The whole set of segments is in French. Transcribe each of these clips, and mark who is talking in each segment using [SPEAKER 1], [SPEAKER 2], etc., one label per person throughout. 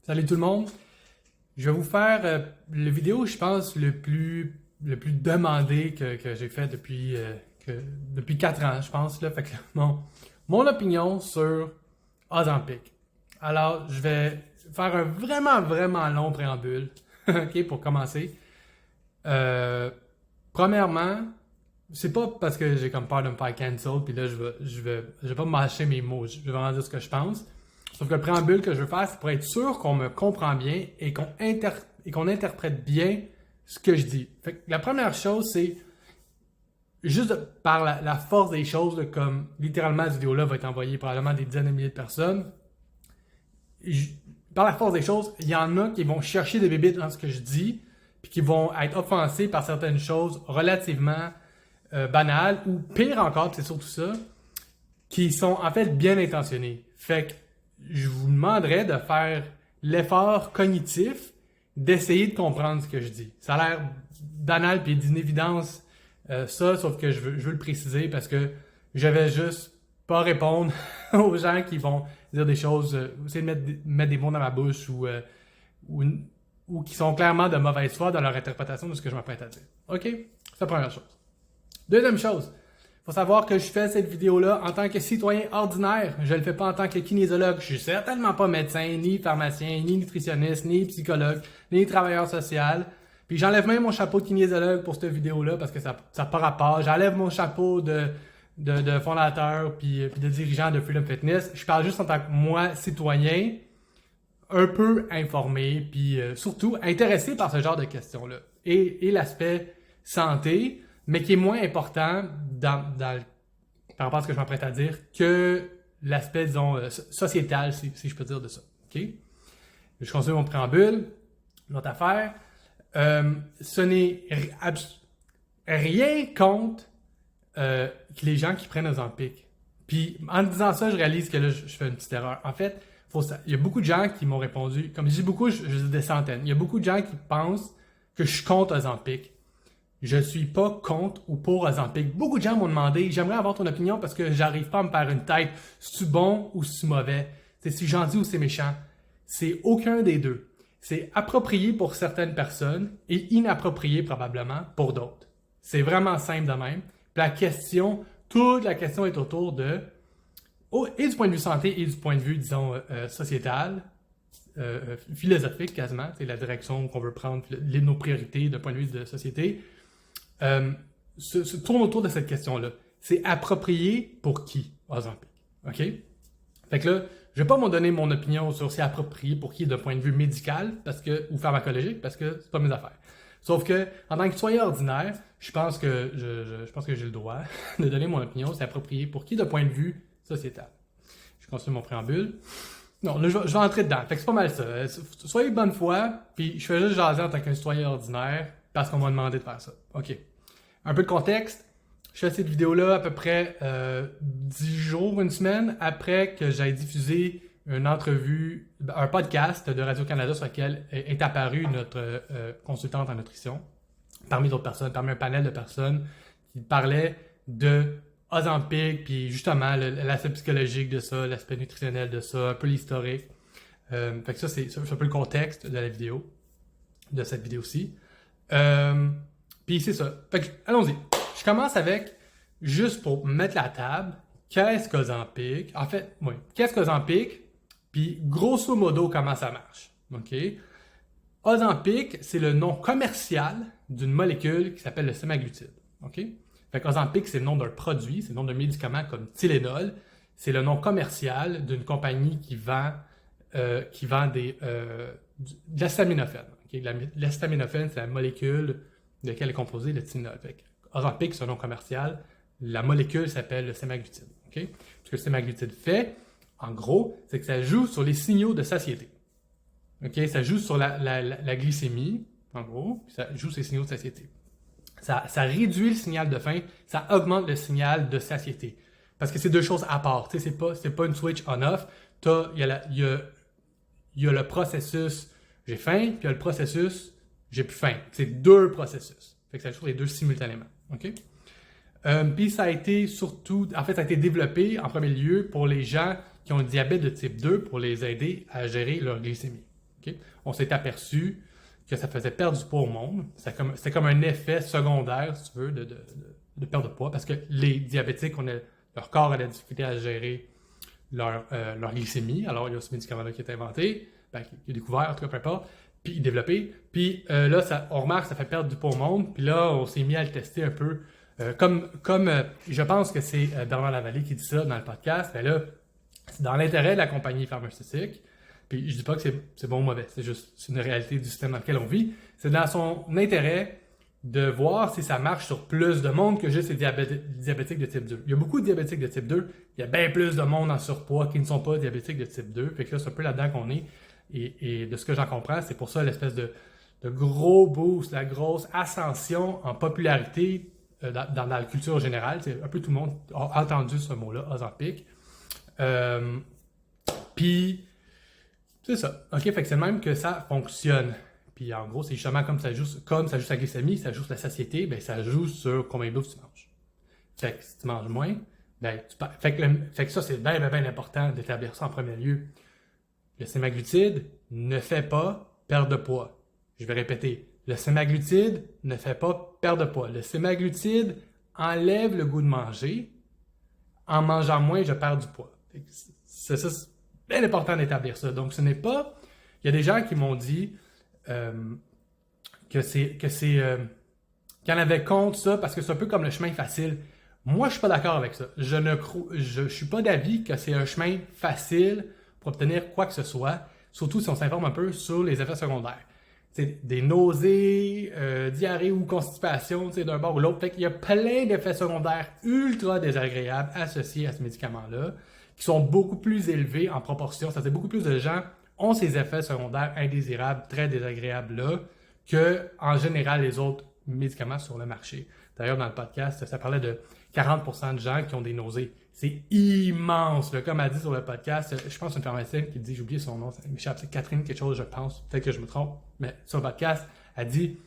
[SPEAKER 1] Salut tout le monde. Je vais vous faire le vidéo, je pense, le plus demandé que j'ai fait depuis 4 ans, je pense. Là. Fait que mon opinion sur Ozempic. Alors, je vais faire un vraiment long préambule, ok, pour commencer. Premièrement, c'est pas parce que j'ai comme peur de me faire cancel, puis là, je vais pas mâcher mes mots, je vais vraiment dire ce que je pense. Sauf que le préambule que je veux faire, c'est pour être sûr qu'on me comprend bien et qu'on interprète bien ce que je dis. Fait que la première chose, c'est juste par la force des choses, là, comme littéralement cette vidéo-là va être envoyée probablement à des dizaines de milliers de personnes. Par la force des choses, il y en a qui vont chercher des bébites dans ce que je dis, puis qui vont être offensés par certaines choses relativement banales, ou pire encore, c'est surtout ça, qui sont en fait bien intentionnées. Fait que je vous demanderais de faire l'effort cognitif d'essayer de comprendre ce que je dis. Ça a l'air banal et d'une évidence, ça, sauf que je veux le préciser parce que je vais juste pas répondre aux gens qui vont dire des choses, essayer de mettre des mots dans ma bouche ou qui sont clairement de mauvaise foi dans leur interprétation de ce que je m'apprête à dire. OK? C'est la première chose. Deuxième chose, il faut savoir que je fais cette vidéo-là en tant que citoyen ordinaire. Je ne le fais pas en tant que kinésiologue. Je suis certainement pas médecin, ni pharmacien, ni nutritionniste, ni psychologue, ni travailleur social. Puis j'enlève même mon chapeau de kinésiologue pour cette vidéo-là parce que ça n'a pas rapport. J'enlève mon chapeau de fondateur puis de dirigeant de Freedom Fitness. Je parle juste en tant que moi, citoyen, un peu informé, puis surtout intéressé par ce genre de questions-là. Et l'aspect santé, mais qui est moins important par rapport à ce que je m'apprête à dire que l'aspect, disons, sociétal, si je peux dire de ça. OK? Je continue mon préambule. L'autre affaire, ce n'est rien contre les gens qui prennent Ozempic. Puis, en disant ça, je réalise que là, je fais une petite erreur. En fait, il y a beaucoup de gens qui m'ont répondu, comme je dis beaucoup, je dis des centaines. Il y a beaucoup de gens qui pensent que je suis contre Ozempic. Je suis pas contre ou pour Ozempic. Beaucoup de gens m'ont demandé, j'aimerais avoir ton opinion parce que j'arrive pas à me faire une tête. C'est bon ou c'est mauvais? C'est si gentil ou c'est méchant? C'est aucun des deux. C'est approprié pour certaines personnes et inapproprié probablement pour d'autres. C'est vraiment simple de même. Puis toute la question est autour de, et du point de vue santé et du point de vue, disons, sociétal, philosophique quasiment, c'est la direction qu'on veut prendre, nos priorités d'un point de vue de société, se tourne autour de cette question-là. C'est approprié pour qui, Ozempic? OK? Fait que là, je vais pas m'en donner mon opinion sur c'est approprié pour qui d'un point de vue médical ou pharmacologique, parce que c'est pas mes affaires. Sauf que, en tant que citoyen ordinaire, je pense que j'ai le droit de donner mon opinion, c'est approprié pour qui d'un point de vue sociétal. Je continue mon préambule. Non, là, je vais entrer dedans. Fait que c'est pas mal ça. Soyez de bonne foi, puis je fais juste jaser en tant qu'un citoyen ordinaire, parce qu'on m'a demandé de faire ça. OK. Un peu de contexte. Je fais cette vidéo-là à peu près 10 jours, une semaine, après que j'ai diffusé une entrevue, un podcast de Radio-Canada sur lequel est apparue notre consultante en nutrition, parmi d'autres personnes, parmi un panel de personnes qui parlaient de Ozempic, puis justement l'aspect psychologique de ça, l'aspect nutritionnel de ça, un peu l'historique. Fait que ça, c'est un peu le contexte de la vidéo, de cette vidéo-ci. Puis c'est ça. Fait que, allons-y. Je commence avec, juste pour mettre la table, qu'est-ce qu'Ozempic? En fait, oui, qu'est-ce qu'Ozempic? Puis grosso modo, comment ça marche? OK? Ozempic, c'est le nom commercial d'une molécule qui s'appelle le semaglutide. OK? Fait qu'Ozempic, c'est le nom d'un produit, c'est le nom d'un médicament comme Tylenol. C'est le nom commercial d'une compagnie qui vend de l'acétaminophène. Okay? L'acétaminophène, c'est la molécule de laquelle est composé le Tylenol. Ozempic, c'est un nom commercial. La molécule s'appelle le semaglutide. Okay? Ce que le semaglutide fait, en gros, c'est que ça joue sur les signaux de satiété. Okay? Ça joue sur la glycémie, en gros, puis ça joue sur les signaux de satiété. Ça réduit le signal de faim, ça augmente le signal de satiété. Parce que c'est deux choses à part. C'est pas une switch on-off. Il y a le processus j'ai faim, puis il y a le processus j'ai plus faim. C'est deux processus. Fait que ça joue les deux simultanément. OK? Puis ça a été développé en premier lieu pour les gens qui ont un diabète de type 2 pour les aider à gérer leur glycémie. Okay? On s'est aperçu que ça faisait perdre du poids au monde. C'était comme un effet secondaire, si tu veux, de perdre de poids, parce que les diabétiques, leur corps a la difficulté à gérer leur glycémie. Alors, il y a ce médicament-là qui est inventé, qui est découvert, en tout cas, peu importe, puis développé. Puis là, on remarque que ça fait perdre du poids au monde. Puis là, on s'est mis à le tester un peu. Je pense que c'est Bernard Lavallée qui dit ça dans le podcast, mais là, c'est dans l'intérêt de la compagnie pharmaceutique. Puis je dis pas que c'est bon ou mauvais, c'est une réalité du système dans lequel on vit. C'est dans son intérêt de voir si ça marche sur plus de monde que juste les diabétiques de type 2. Il y a beaucoup de diabétiques de type 2, il y a bien plus de monde en surpoids qui ne sont pas diabétiques de type 2. Fait que là, c'est un peu là-dedans qu'on est. Et de ce que j'en comprends, c'est pour ça l'espèce de gros boost, la grosse ascension en popularité dans la culture générale. C'est un peu tout le monde a entendu ce mot-là, Ozempic. Puis, c'est ça. OK, fait que c'est le même que ça fonctionne. Puis en gros, c'est justement comme ça joue la glycémie, ça joue sur la satiété, ben ça joue sur combien de bouffe tu manges. Fait que si tu manges moins, ben fait que ça, c'est bien important d'établir ça en premier lieu. Le sémaglutide ne fait pas perdre de poids. Je vais répéter. Le sémaglutide ne fait pas perdre de poids. Le sémaglutide enlève le goût de manger. En mangeant moins, je perds du poids. C'est bien important d'établir ça. Donc, ce n'est pas... Il y a des gens qui m'ont dit qu'il y en avait contre ça parce que c'est un peu comme le chemin facile. Moi, je suis pas d'accord avec ça. Je suis pas d'avis que c'est un chemin facile pour obtenir quoi que ce soit, surtout si on s'informe un peu sur les effets secondaires. T'sais, des nausées, diarrhée ou constipation d'un bord ou l'autre. Fait qu'il y a plein d'effets secondaires ultra désagréables associés à ce médicament-là, qui sont beaucoup plus élevés en proportion. C'est-à-dire beaucoup plus de gens ont ces effets secondaires indésirables, très désagréables-là, que en général les autres médicaments sur le marché. D'ailleurs, dans le podcast, ça parlait de 40% de gens qui ont des nausées. C'est immense. Là. Comme elle dit sur le podcast, je pense une pharmacienne qui dit, j'ai oublié son nom, ça m'échappe, c'est Catherine quelque chose, je pense. Peut-être que je me trompe, mais sur le podcast, elle dit,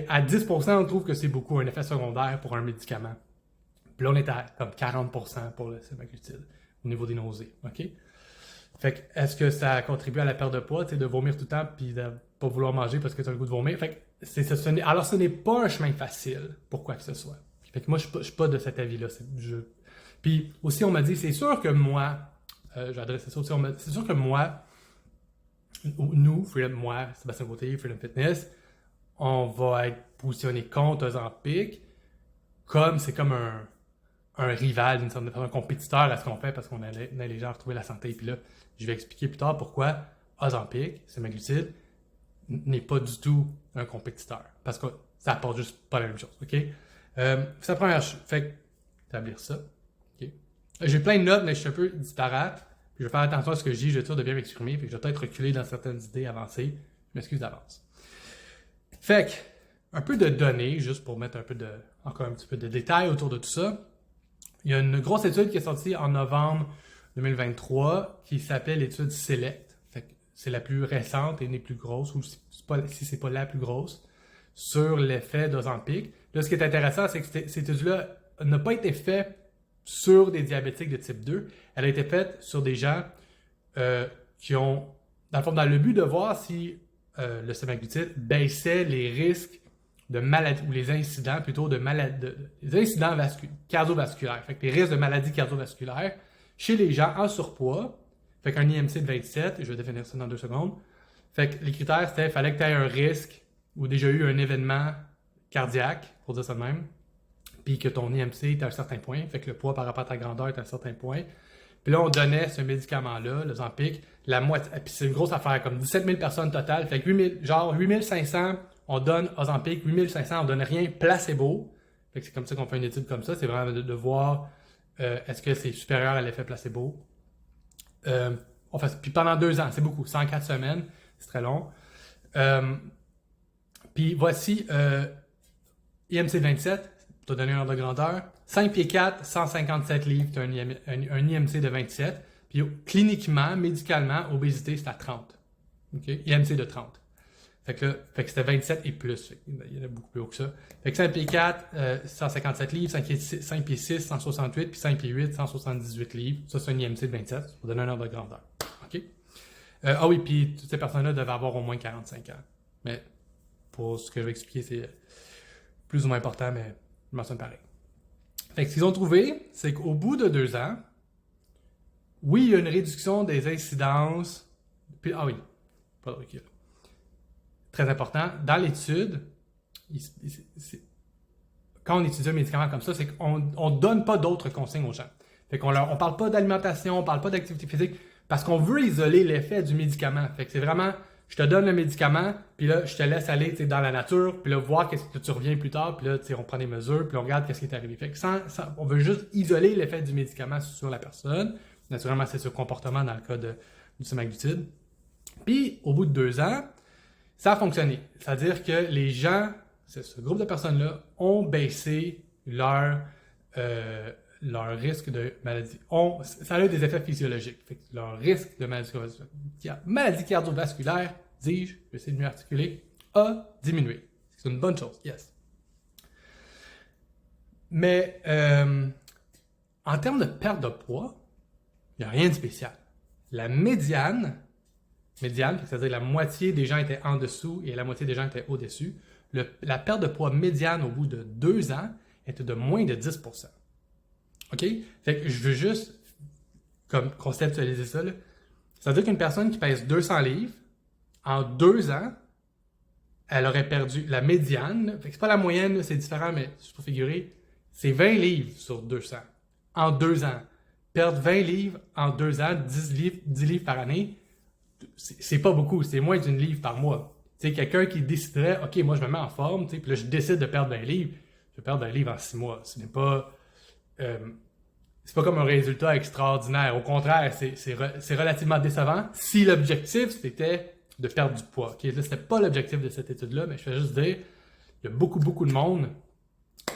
[SPEAKER 1] à 10%, on trouve que c'est beaucoup un effet secondaire pour un médicament. Puis là, on est à comme 40% pour le sémaglutide au niveau des nausées. OK? Fait que, est-ce que ça contribue à la perte de poids, de vomir tout le temps puis de pas vouloir manger parce que tu as le goût de vomir? Fait que alors, ce n'est pas un chemin facile pour quoi que ce soit. Fait que moi, je suis pas de cet avis-là. Puis aussi, on m'a dit, c'est sûr que moi, j'ai adressé ça aussi, c'est sûr que moi, nous, moi, Sébastien Gauthier, Freedom Fitness, on va être positionné contre Ozempic comme c'est comme un rival, d'une certaine façon, un compétiteur à ce qu'on fait parce qu'on allait les gens retrouver la santé. Puis là, je vais expliquer plus tard pourquoi Ozempic, sémaglutide, n'est pas du tout un compétiteur. Parce que ça apporte juste pas la même chose. OK? C'est la première chose. Fait que, établir ça. Okay. J'ai plein de notes, mais je suis un peu disparate. Puis je vais faire attention à ce que je dis. Je vais toujours de bien m'exprimer. Puis je vais peut-être reculer dans certaines idées avancées. Je m'excuse d'avance. Fait que, un peu de données, juste pour mettre encore un petit peu de détails autour de tout ça. Il y a une grosse étude qui est sortie en novembre 2023 qui s'appelle l'étude SELECT. Fait que c'est la plus récente et une des plus grosses, ou si c'est pas la plus grosse, sur l'effet d'Ozempic. Là, ce qui est intéressant, c'est que cette étude-là n'a pas été faite sur des diabétiques de type 2. Elle a été faite sur des gens qui ont, dans le fond, dans le but de voir si le sémaglutide baissait les risques de maladie, ou les incidents plutôt de maladie, les incidents cardiovasculaires. Fait que les risques de maladies cardiovasculaires chez les gens en surpoids. Fait qu'un IMC de 27, je vais définir ça dans 2 secondes. Fait que les critères, c'était, fallait que tu aies un risque ou déjà eu un événement cardiaque, pour dire ça de même, puis que ton IMC est à un certain point, fait que le poids par rapport à ta grandeur est à un certain point. Puis là, on donnait ce médicament-là, le Ozempic, la moitié, puis c'est une grosse affaire, comme 17 000 personnes totales, fait que 8 500, on donne Ozempic, 8 500, on donne rien, placebo. Fait que c'est comme ça qu'on fait une étude comme ça, c'est vraiment de voir est-ce que c'est supérieur à l'effet placebo. Puis pendant 2 ans, c'est beaucoup, 104 semaines, c'est très long. Puis voici IMC 27, pour te donner un ordre de grandeur. 5 pieds 4, 157 livres, tu as un IMC de 27. Puis cliniquement, médicalement, obésité, c'est à 30. Okay? IMC de 30. Fait que c'était 27 et plus. Il y en a beaucoup plus haut que ça. Fait que 5 pieds 4, 157 livres, 5 pieds 6, 168, puis 5 pieds 8, 178 livres. Ça, c'est un IMC de 27, pour donner un ordre de grandeur. OK? Ah oui, puis toutes ces personnes-là devaient avoir au moins 45 ans. Mais pour ce que je vais expliquer, c'est plus ou moins important, mais je mentionne pareil. Fait que ce qu'ils ont trouvé, c'est qu'au bout de 2 ans, oui, il y a une réduction des incidences. Puis, ah oui, pas de recul. Très important. Dans l'étude, quand on étudie un médicament comme ça, c'est qu'on ne donne pas d'autres consignes aux gens. Fait qu'on on parle pas d'alimentation, on parle pas d'activité physique, parce qu'on veut isoler l'effet du médicament. Fait que c'est vraiment, je te donne le médicament, puis là, je te laisse aller dans la nature, puis là, voir qu'est-ce que tu reviens plus tard, puis là, on prend des mesures, puis on regarde qu'est-ce qui est arrivé. Fait que on veut juste isoler l'effet du médicament sur la personne. Naturellement, c'est ce comportement dans le cas du semaglutide. Puis, au bout de 2 ans, ça a fonctionné. C'est-à-dire que les gens, ce groupe de personnes-là, ont baissé leur risque de maladie. Ça a eu des effets physiologiques. Fait que leur risque de maladie cardiovasculaire, dis-je, je vais essayer de mieux articuler, a diminué. C'est une bonne chose, yes. Mais en termes de perte de poids, il n'y a rien de spécial. La médiane, c'est-à-dire la moitié des gens étaient en dessous et la moitié des gens étaient au-dessus, la perte de poids médiane au bout de 2 ans était de moins de 10%. OK? Fait que je veux juste comme conceptualiser ça. C'est-à-dire qu'une personne qui pèse 200 livres, en 2 ans, elle aurait perdu la médiane. Fait que c'est pas la moyenne, c'est différent, mais juste pour figurer, c'est 20 livres sur 200. En 2 ans. Perdre 20 livres en 2 ans, 10 livres par année, c'est pas beaucoup, c'est moins d'une livre par mois. Tu sais, quelqu'un qui déciderait, OK, moi je me mets en forme, puis là je décide de perdre 20 livres, je vais perdre 20 livres en 6 mois. Ce n'est pas... c'est pas comme un résultat extraordinaire. Au contraire, c'est relativement décevant si l'objectif c'était de perdre du poids. Okay? Là, c'était pas l'objectif de cette étude-là, mais je vais juste dire, il y a beaucoup de monde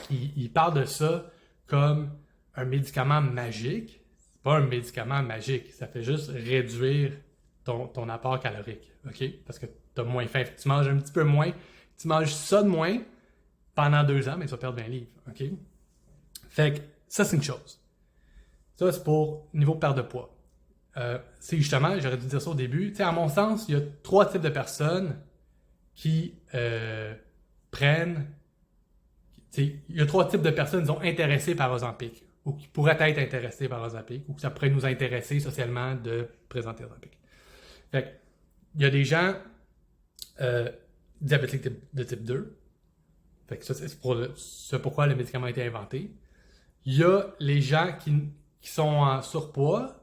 [SPEAKER 1] qui parle de ça comme un médicament magique. C'est pas un médicament magique, ça fait juste réduire ton apport calorique. OK? Parce que tu as moins faim. Tu manges un petit peu moins, tu manges ça de moins pendant 2 ans, mais tu vas perdre 20 livres. OK? Fait que ça, c'est une chose. Ça, c'est pour niveau perte de poids. C'est justement, j'aurais dû dire ça au début, à mon sens, il y a 3 types de personnes qui prennent... Il y a 3 types de personnes, disons, intéressées par Ozempic, ou qui pourraient être intéressées par Ozempic, ou que ça pourrait nous intéresser socialement de présenter Ozempic. Fait que, il y a des gens diabétiques de type 2. Fait que ça, c'est pourquoi le médicament a été inventé. Il y a les gens qui sont en surpoids,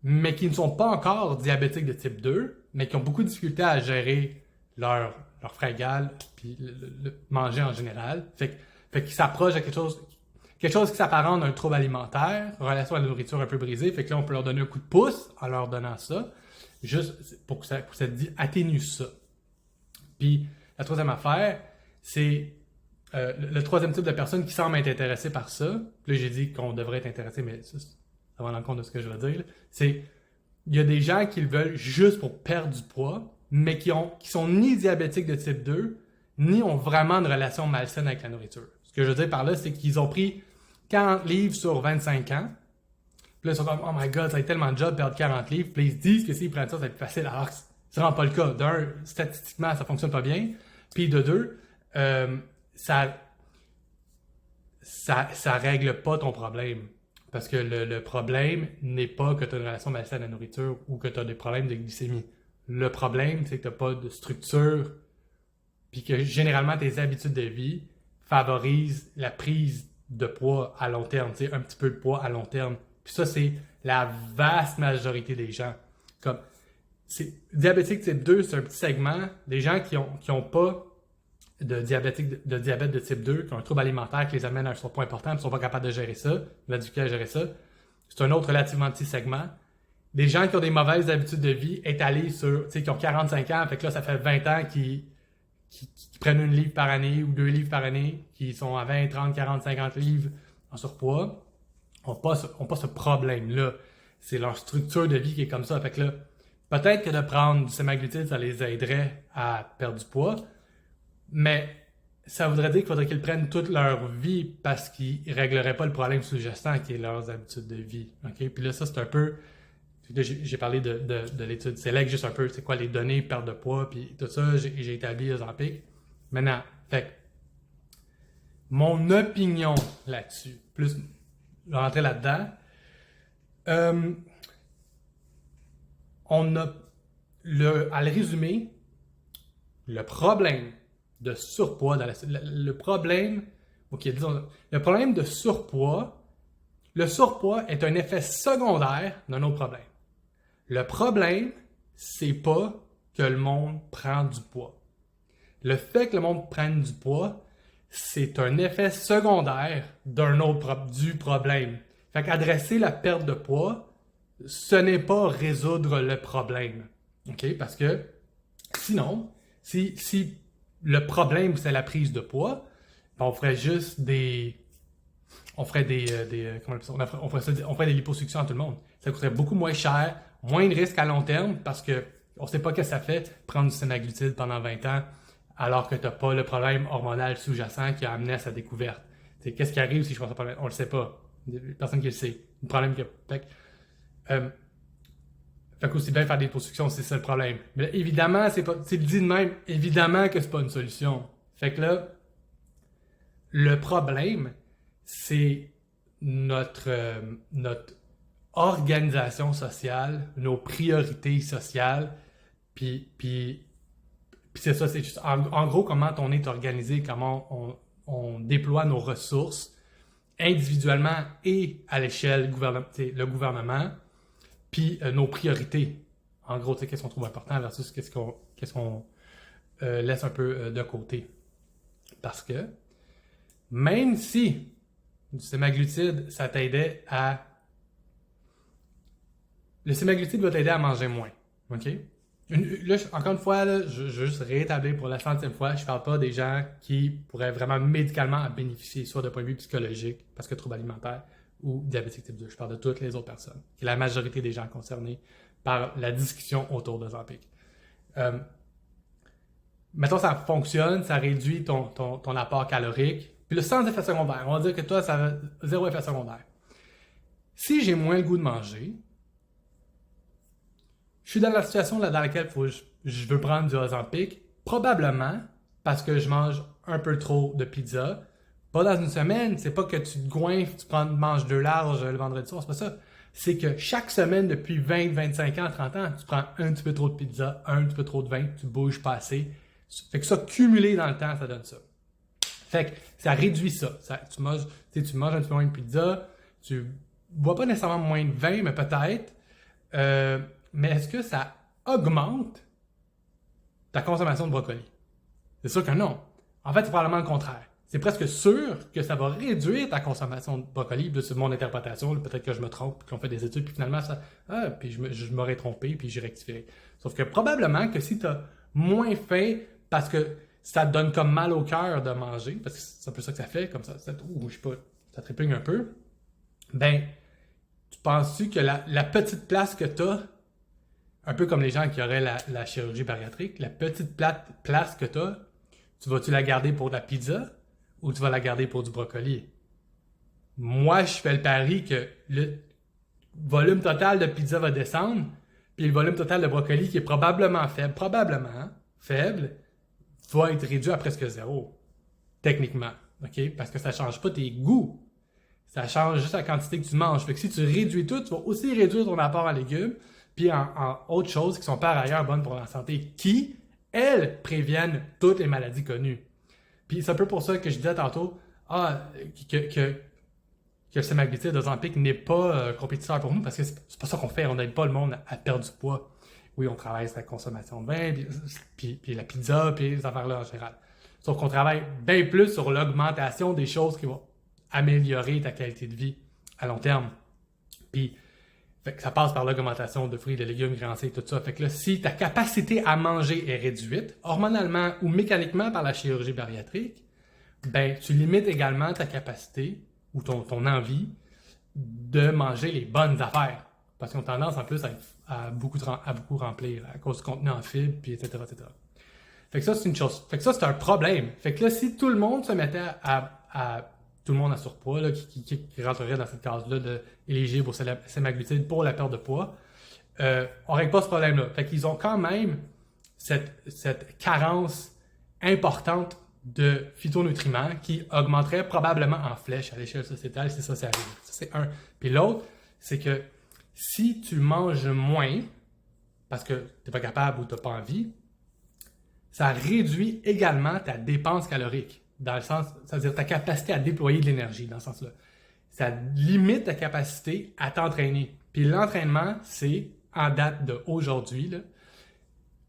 [SPEAKER 1] mais qui ne sont pas encore diabétiques de type 2, mais qui ont beaucoup de difficultés à gérer leur fringale, puis le manger en général. Fait qu'ils s'approchent de quelque chose qui s'apparente à un trouble alimentaire, relation à la nourriture un peu brisée. Fait que là, on peut leur donner un coup de pouce en leur donnant ça, juste pour que ça atténue ça. Puis, la troisième affaire, c'est le troisième type de personne qui semble être intéressé par ça. Là, j'ai dit qu'on devrait être intéressé, mais ça va en compte de ce que je veux dire. C'est, il y a des gens qui le veulent juste pour perdre du poids, mais qui sont ni diabétiques de type 2, ni ont vraiment une relation malsaine avec la nourriture. Ce que je veux dire par là, c'est qu'ils ont pris 40 livres sur 25 ans. Puis là, ils sont comme, oh my god, ça va être tellement de job de perdre 40 livres. Puis ils se disent que s'ils prennent ça, ça va être facile. Alors, c'est vraiment pas le cas. D'un, statistiquement, ça fonctionne pas bien. Puis de deux, ça règle pas ton problème. Parce que le problème n'est pas que tu as une relation malsaine à la nourriture ou que tu as des problèmes de glycémie. Le problème, c'est que tu n'as pas de structure, puis que généralement tes habitudes de vie favorisent la prise de poids à long terme, un petit peu de poids à long terme. Puis ça, c'est la vaste majorité des gens. Comme diabétique type 2, c'est un petit segment des gens qui ont pas de diabète de type 2, qui ont un trouble alimentaire qui les amène à un surpoids important, et qui ne sont pas capables de gérer ça, de difficulté à gérer ça. C'est un autre relativement petit segment. Des gens qui ont des mauvaises habitudes de vie étalées sur, qui ont 45 ans, fait que là, ça fait 20 ans qui prennent 1 livre par année ou 2 livres par année, qui sont à 20, 30, 40, 50 livres en surpoids, n'ont pas ce problème-là. C'est leur structure de vie qui est comme ça. Fait que là, peut-être que de prendre du semaglutide, ça les aiderait à perdre du poids, mais ça voudrait dire qu'il faudrait qu'ils prennent toute leur vie parce qu'ils ne régleraient pas le problème sous-jacent qui est leurs habitudes de vie. Okay? Puis là, ça, c'est un peu Là, j'ai parlé de l'étude Select, juste un peu, c'est quoi les données, perte de poids, puis tout ça, j'ai établi Ozempic. Maintenant, fait mon opinion là-dessus, plus rentrer là-dedans, on a, à le résumer, le problème de surpoids, le problème, ok, disons, le problème de surpoids, le surpoids est un effet secondaire d'un autre problème. Le problème, c'est pas que le monde prend du poids. Le fait que le monde prenne du poids, c'est un effet secondaire du problème. Fait qu'adresser la perte de poids, ce n'est pas résoudre le problème. OK? Parce que sinon, si le problème c'est la prise de poids, ben on ferait juste on ferait des liposuctions à tout le monde. Ça coûterait beaucoup moins cher, moins de risques à long terme parce que on sait pas ce que ça fait prendre du semaglutide pendant 20 ans alors que tu n'as pas le problème hormonal sous-jacent qui a amené à sa découverte. Qu'est-ce qui arrive si je pense à problème? On le sait pas. Personne qui le sait. Le problème fait qu'aussi bien faire des liposuctions, c'est ça le problème. Mais là, évidemment, c'est dit de même, évidemment que c'est pas une solution. Fait que là, le problème, c'est notre organisation sociale, nos priorités sociales, puis c'est ça, c'est juste, en gros, comment on est organisé, comment on déploie nos ressources individuellement et à l'échelle le gouvernement, puis nos priorités. En gros, qu'est-ce qu'on trouve important versus qu'est-ce qu'on laisse un peu de côté. Parce que même si du semaglutide, ça t'aidait à... Le semaglutide va t'aider à manger moins. OK? Là, encore une fois, là, je veux juste rétablir pour la centième fois, je parle pas des gens qui pourraient vraiment médicalement bénéficier, soit d'un point de vue psychologique, parce que trouble alimentaire, ou diabétique type 2. Je parle de toutes les autres personnes, qui est la majorité des gens concernés par la discussion autour d'Ozempic. Mettons, ça fonctionne, ça réduit ton apport calorique, puis le sans effet secondaire. On va dire que toi, ça a zéro effet secondaire. Si j'ai moins le goût de manger, je suis dans la situation dans laquelle je veux prendre du Ozempic, probablement parce que je mange un peu trop de pizza. Pas dans une semaine, c'est pas que tu te goinfres, tu manges 2 larges le vendredi soir, c'est pas ça. C'est que chaque semaine, depuis 20, 25 ans, 30 ans, tu prends un petit peu trop de pizza, un petit peu trop de vin, tu bouges pas assez. Fait que ça, cumulé dans le temps, ça donne ça. Fait que ça réduit ça. Tu manges un petit peu moins de pizza, tu bois pas nécessairement moins de vin, mais peut-être. Mais est-ce que ça augmente ta consommation de brocoli? C'est sûr que non. En fait, c'est probablement le contraire. C'est presque sûr que ça va réduire ta consommation de brocoli. C'est mon interprétation. Peut-être que je me trompe, qu'on fait des études, puis finalement, puis je m'aurais trompé, puis j'ai rectifié. Sauf que probablement que si tu as moins faim parce que ça te donne comme mal au cœur de manger, parce que c'est un peu ça que ça fait, comme ça, je sais pas, ça trépigne un peu, ben, tu penses-tu que la petite place que tu as, un peu comme les gens qui auraient la chirurgie bariatrique, la petite place que tu as, vas-tu la garder pour de la pizza ou tu vas la garder pour du brocoli? Moi, je fais le pari que le volume total de pizza va descendre, puis le volume total de brocoli, qui est probablement faible, va être réduit à presque zéro, techniquement. OK? Parce que ça ne change pas tes goûts. Ça change juste la quantité que tu manges. Fait que si tu réduis tout, tu vas aussi réduire ton apport en légumes, puis en autres choses qui sont par ailleurs bonnes pour la santé, qui, elles, préviennent toutes les maladies connues. Puis c'est un peu pour ça que je disais tantôt que le semaglutide Ozempic n'est pas compétiteur pour nous, parce que c'est pas ça qu'on fait. On n'aide pas le monde à perdre du poids. Oui, on travaille sur la consommation de vin, puis la pizza, puis les affaires-là en général. Sauf qu'on travaille bien plus sur l'augmentation des choses qui vont améliorer ta qualité de vie à long terme. Puis, fait que ça passe par l'augmentation de fruits, de légumes, grains, tout ça. Fait que là, si ta capacité à manger est réduite, hormonalement ou mécaniquement par la chirurgie bariatrique, ben, tu limites également ta capacité ou ton envie de manger les bonnes affaires. Parce qu'ils ont tendance en plus à beaucoup remplir à cause du contenu en fibres, puis etc., etc. Fait que ça, c'est une chose. Fait que ça, c'est un problème. Fait que là, si tout le monde se mettait tout le monde à surpoids, là, qui rentrerait dans cette case-là de éligible au semaglutide pour la perte de poids, on règle pas ce problème-là. Fait qu'ils ont quand même cette carence importante de phytonutriments qui augmenterait probablement en flèche à l'échelle sociétale si ça arrive. Ça, c'est un. Puis l'autre, c'est que si tu manges moins, parce que tu n'es pas capable ou tu n'as pas envie, ça réduit également ta dépense calorique, dans le sens, c'est-à-dire ta capacité à déployer de l'énergie, dans ce sens-là. Ça limite ta capacité à t'entraîner. Puis l'entraînement, c'est, en date d'aujourd'hui,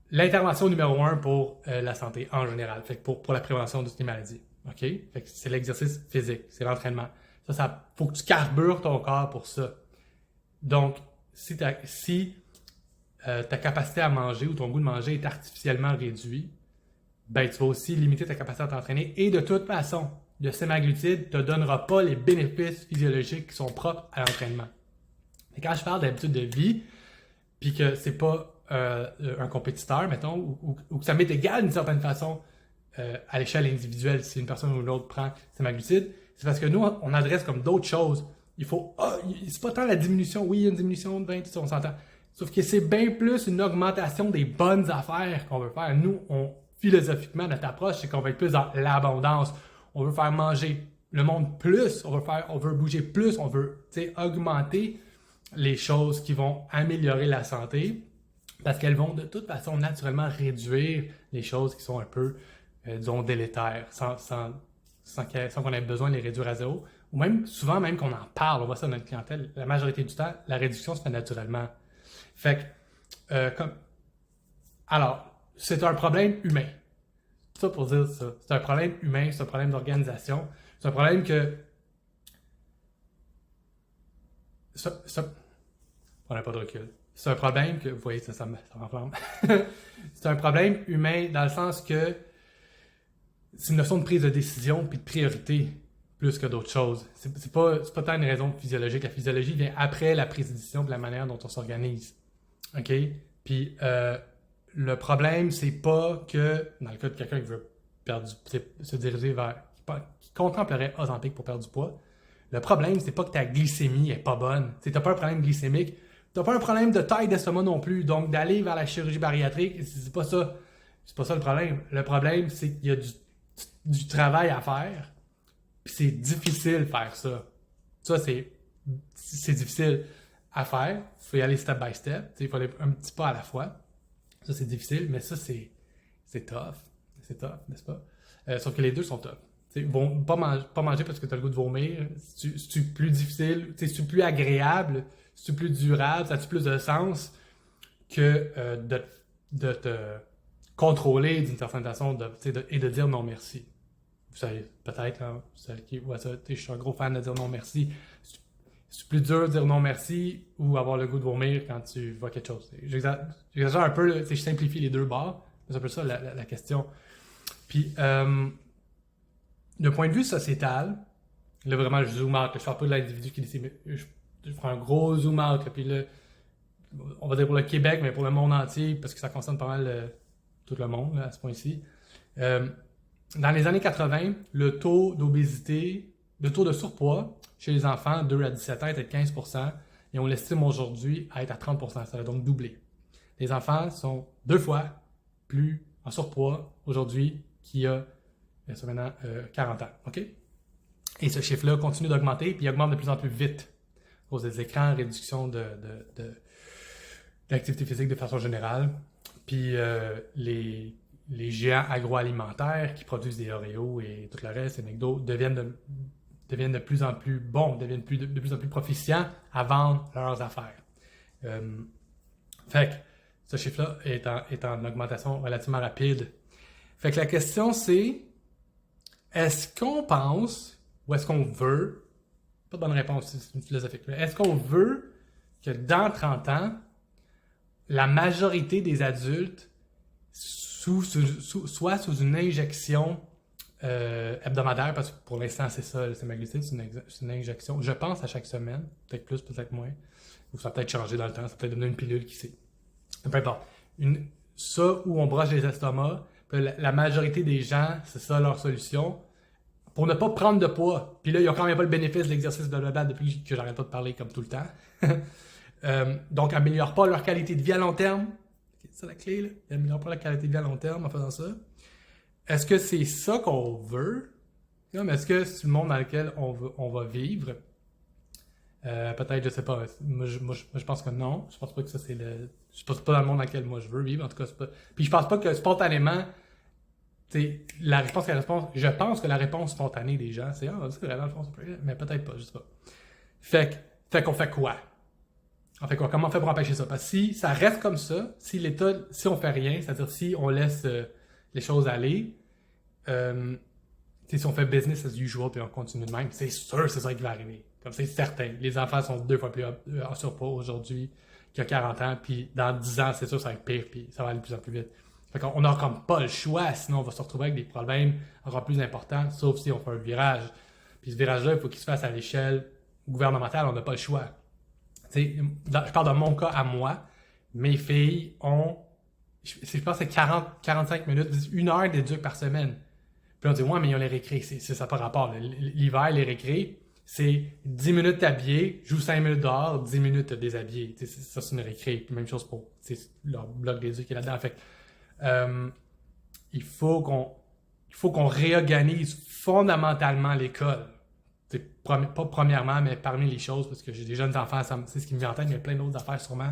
[SPEAKER 1] l'intervention numéro 1 pour la santé en général, fait que pour la prévention de toutes les maladies. OK? Fait que c'est l'exercice physique, c'est l'entraînement. Ça faut que tu carbures ton corps pour ça. Donc, si ta capacité à manger ou ton goût de manger est artificiellement réduit, ben tu vas aussi limiter ta capacité à t'entraîner. Et de toute façon, le semaglutide ne te donnera pas les bénéfices physiologiques qui sont propres à l'entraînement. Et quand je parle d'habitude de vie, puis que c'est pas un compétiteur, mettons, ou que ça m'est égal d'une certaine façon à l'échelle individuelle si une personne ou l'autre prend semaglutide, c'est parce que nous, on adresse comme d'autres choses. Il faut, c'est pas tant la diminution, oui, il y a une diminution de 20, on s'entend. Sauf que c'est bien plus une augmentation des bonnes affaires qu'on veut faire. Nous, philosophiquement, notre approche, c'est qu'on va être plus dans l'abondance. On veut faire manger le monde plus, on veut bouger plus, on veut augmenter les choses qui vont améliorer la santé parce qu'elles vont de toute façon naturellement réduire les choses qui sont un peu, disons, délétères sans qu'on ait besoin de les réduire à zéro. Ou même, souvent même qu'on en parle, on voit ça dans notre clientèle, la majorité du temps, la réduction se fait naturellement. Fait que, alors, c'est un problème humain. Ça pour dire ça. C'est un problème humain, c'est un problème d'organisation. C'est un problème que... on n'a pas de recul. C'est un problème que... Vous voyez, ça m'enflamme. C'est un problème humain dans le sens que c'est une notion de prise de décision puis de priorité plus que d'autres choses. C'est pas tant une raison physiologique. La physiologie vient après la prise de décision de la manière dont on s'organise. OK? Puis le problème, c'est pas que, dans le cas de quelqu'un qui veut se diriger vers... qui contemplerait Ozempic pour perdre du poids, le problème, c'est pas que ta glycémie est pas bonne. T'as pas un problème glycémique. T'as pas un problème de taille d'estomac non plus. Donc, d'aller vers la chirurgie bariatrique, c'est pas ça. C'est pas ça le problème. Le problème, c'est qu'il y a du travail à faire. Puis c'est difficile de faire ça. Ça, c'est difficile à faire. Il faut y aller step by step. Il faut aller un petit pas à la fois. Ça, c'est difficile, mais ça, c'est tough. C'est tough, n'est-ce pas? Sauf que les deux sont tough. Pas manger parce que tu as le goût de vomir. C'est-tu plus difficile? C'est-tu plus agréable? C'est-tu plus durable? Ça a-tu plus de sens que de te contrôler d'une certaine façon et de dire non merci? Vous savez, peut-être, hein, celle qui voit ça, je suis un gros fan de dire non merci. C'est plus dur de dire non merci ou avoir le goût de vomir quand tu vois quelque chose. J'exagère un peu, je simplifie les deux bords. C'est un peu ça la question. Puis, d'un point de vue sociétal, là vraiment je zoom out, je parle pas de l'individu qui décide, je prends un gros zoom out, puis là, on va dire pour le Québec, mais pour le monde entier, parce que ça concerne pas mal tout le monde là, à ce point-ci. Dans les années 80, le taux d'obésité, le taux de surpoids chez les enfants de 2 à 17 ans était de 15%, et on l'estime aujourd'hui à être à 30%, ça a donc doublé. Les enfants sont 2 fois plus en surpoids aujourd'hui qu'il y a maintenant 40 ans. OK? Et ce chiffre-là continue d'augmenter, puis il augmente de plus en plus vite à cause des écrans, réduction de l'activité physique de façon générale. Puis les géants agroalimentaires qui produisent des Oreos et tout le reste, les McDo, deviennent de plus en plus bons, deviennent de plus en plus proficients à vendre leurs affaires. Fait que ce chiffre-là est en augmentation relativement rapide. Fait que la question c'est, est-ce qu'on pense, ou est-ce qu'on veut, pas de bonne réponse, c'est une philosophique, mais est-ce qu'on veut que dans 30 ans, la majorité des adultes soit sous une injection hebdomadaire, parce que pour l'instant c'est ça, le semaglutide, c'est une injection, je pense à chaque semaine, peut-être plus, peut-être moins, ou ça peut être changé dans le temps, ça peut être devenu une pilule, qui sait. Peu importe. Ça où on broche les estomacs, la majorité des gens, c'est ça leur solution, pour ne pas prendre de poids. Puis là, ils n'ont quand même pas le bénéfice de l'exercice de l'obèse depuis que j'arrête pas de parler comme tout le temps. Donc, ils n'améliorent pas leur qualité de vie à long terme. C'est ça la clé, là. Ils n'améliorent pas leur qualité de vie à long terme en faisant ça. Est-ce que c'est ça qu'on veut? Comme, est-ce que c'est le monde dans lequel on va vivre? Peut-être, je sais pas. Moi, je pense que non. Je pense pas que ça, c'est le... Je pense pas dans le monde dans lequel moi je veux vivre. En tout cas, c'est pas... Puis je pense pas que spontanément... La réponse, je pense que la réponse spontanée des gens, c'est c'est vrai, dans le fond, mais peut-être pas, je sais pas. Fait qu'on fait quoi? On fait quoi? Comment on fait pour empêcher ça? Parce que si ça reste comme ça, si l'État, si on fait rien, c'est-à-dire si on laisse les choses aller, si on fait business as usual puis on continue de même, c'est sûr c'est ça qui va arriver. Comme c'est certain. Les enfants sont 2 fois plus en surpoids aujourd'hui qu'il y a 40 ans, puis dans 10 ans, c'est sûr ça va être pire, puis ça va aller de plus en plus vite. Fait qu'on n'a comme pas le choix, sinon on va se retrouver avec des problèmes encore plus importants, sauf si on fait un virage. Puis ce virage-là, il faut qu'il se fasse à l'échelle gouvernementale, on n'a pas le choix. Je parle de mon cas à moi. Mes filles ont, je pense que c'est 45 minutes, 1 heure d'éduc par semaine. Puis on dit, ouais, mais ils ont les récrés. Ça n'a pas rapport. L'hiver, les récrés, c'est 10 minutes t'habiller, joue 5 minutes dehors, 10 minutes te déshabiller. Ça, c'est une récré. Puis même chose pour leur bloc d'éduc qui est là-dedans. Fait il faut qu'on réorganise fondamentalement l'école. Pas premièrement, mais parmi les choses, parce que j'ai des jeunes enfants, c'est ce qui me vient en tête, mais il y a plein d'autres affaires sûrement.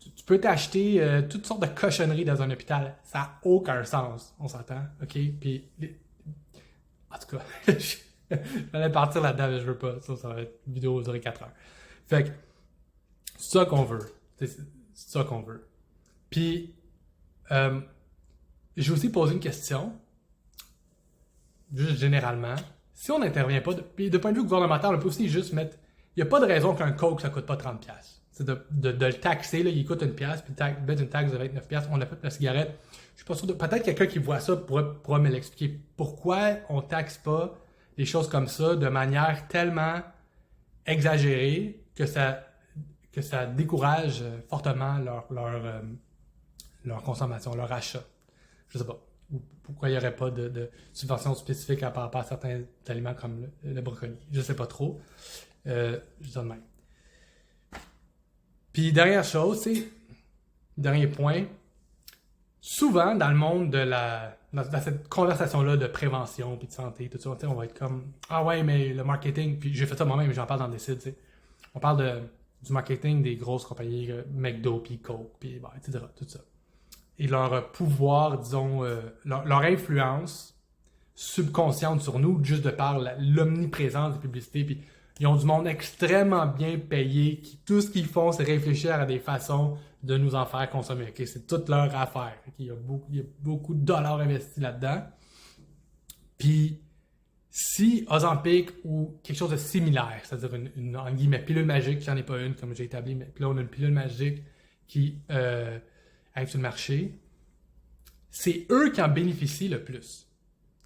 [SPEAKER 1] Tu peux t'acheter toutes sortes de cochonneries dans un hôpital. Ça n'a aucun sens, on s'entend, OK? Puis, en tout cas, je vais partir là-dedans, mais je veux pas. Ça va être une vidéo durer 4 heures. Fait que, c'est ça qu'on veut. C'est ça qu'on veut. Puis, j'ai aussi posé une question, juste généralement. Si on n'intervient pas, puis de point de vue gouvernemental, on peut aussi juste mettre... Il n'y a pas de raison qu'un coke, ça ne coûte pas 30$. C'est de le taxer, là, il coûte 1$, puis mettre une taxe de 29$, on a fait la cigarette. Je suis pas sûr peut-être quelqu'un qui voit ça pourra me l'expliquer. Pourquoi on ne taxe pas des choses comme ça de manière tellement exagérée que ça décourage fortement leur consommation, leur achat? Je sais pas. Ou pourquoi il n'y aurait pas de subvention spécifique par rapport à certains aliments comme le brocoli. Je sais pas trop. Je dis ça de même. Puis dernière chose, dernier point, souvent dans le monde dans cette conversation-là de prévention puis de santé, tout ça, on va être comme « Ah ouais, mais le marketing... » Puis j'ai fait ça moi-même, j'en parle dans le décide, on parle du marketing des grosses compagnies, McDo, puis Coke, puis etc., tout ça. Et leur pouvoir, disons, leur influence subconsciente sur nous, juste de par l'omniprésence des publicités. Puis ils ont du monde extrêmement bien payé, qui tout ce qu'ils font, c'est réfléchir à des façons de nous en faire consommer. Okay? C'est toute leur affaire. Okay? Il y a beaucoup de dollars investis là-dedans. Puis si Ozempic ou quelque chose de similaire, c'est-à-dire une en guillemets, pilule magique, j'en ai pas une comme j'ai établi, mais là on a une pilule magique qui arrive sur le marché, c'est eux qui en bénéficient le plus.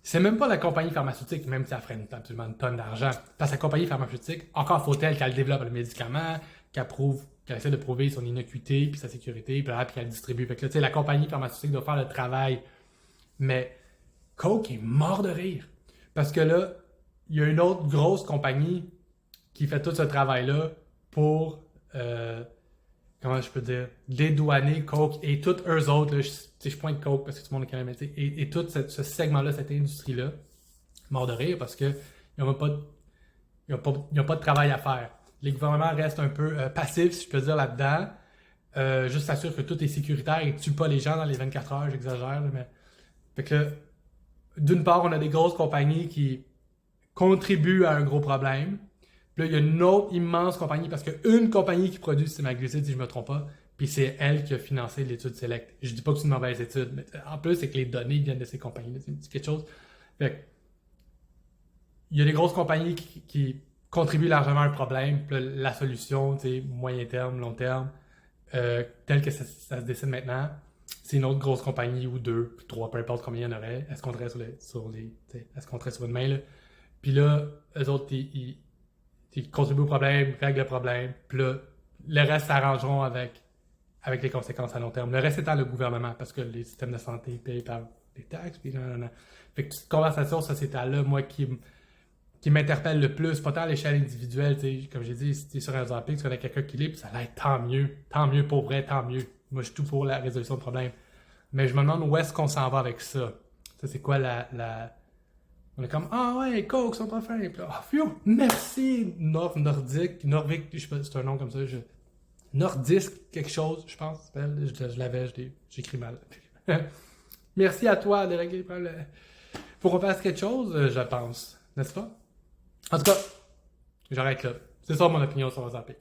[SPEAKER 1] C'est même pas la compagnie pharmaceutique, même si elle ferait absolument une tonne d'argent. Parce que la compagnie pharmaceutique, encore faut-elle qu'elle développe le médicament, qu'elle essaie de prouver son innocuité, puis sa sécurité, puis qu'elle le distribue. Fait que là, la compagnie pharmaceutique doit faire le travail. Mais Coke est mort de rire. Parce que là, il y a une autre grosse compagnie qui fait tout ce travail-là pour... comment je peux dire, dédouaner Coke et toutes eux autres, là, je pointe Coke parce que tout le monde est quand même, et tout ce segment-là, cette industrie-là, mort de rire parce qu'ils n'ont pas de travail à faire. Les gouvernements restent un peu passifs, si je peux dire, là-dedans. Juste s'assurer que tout est sécuritaire et ne tue pas les gens dans les 24 heures, j'exagère, mais... Fait que, d'une part, on a des grosses compagnies qui contribuent à un gros problème. Puis là, il y a une autre immense compagnie, parce qu'une compagnie qui produit semaglutide, si je ne me trompe pas, puis c'est elle qui a financé l'étude Select. Je dis pas que c'est une mauvaise étude, mais en plus, c'est que les données viennent de ces compagnies-là. C'est quelque chose. Fait que, il y a des grosses compagnies qui contribuent largement à un problème. Puis là, la solution, moyen terme, long terme, telle que ça se décide maintenant, c'est une autre grosse compagnie ou 2, 3, peu importe combien il y en aurait. Est-ce qu'on traite est-ce qu'on traite sur une main, là? Puis là, eux autres, ils contribuent au problème, règlent le problème, puis là, le reste s'arrangeront avec les conséquences à long terme. Le reste étant le gouvernement, parce que les systèmes de santé payent par les taxes, puis non. Fait que cette conversation sociétale-là, moi, qui qui m'interpelle le plus, pas tant à l'échelle individuelle, tu sais, comme j'ai dit, si tu es sur un Ozempic, tu connais quelqu'un qui l'est, puis ça va être tant mieux pour vrai, tant mieux. Moi, je suis tout pour la résolution de problèmes. Mais je me demande où est-ce qu'on s'en va avec ça. Ça, c'est quoi On est comme, ah ouais, Coke, sont pas fins. Puis là, ah, phew, merci, Nordique, je sais pas, c'est un nom comme ça, Nordisk, quelque chose, je pense, je l'avais, j'écris mal. Merci à toi de régler le problème. Faut qu'on fasse quelque chose, je pense, n'est-ce pas? En tout cas, j'arrête là. C'est ça mon opinion sur Ozempic.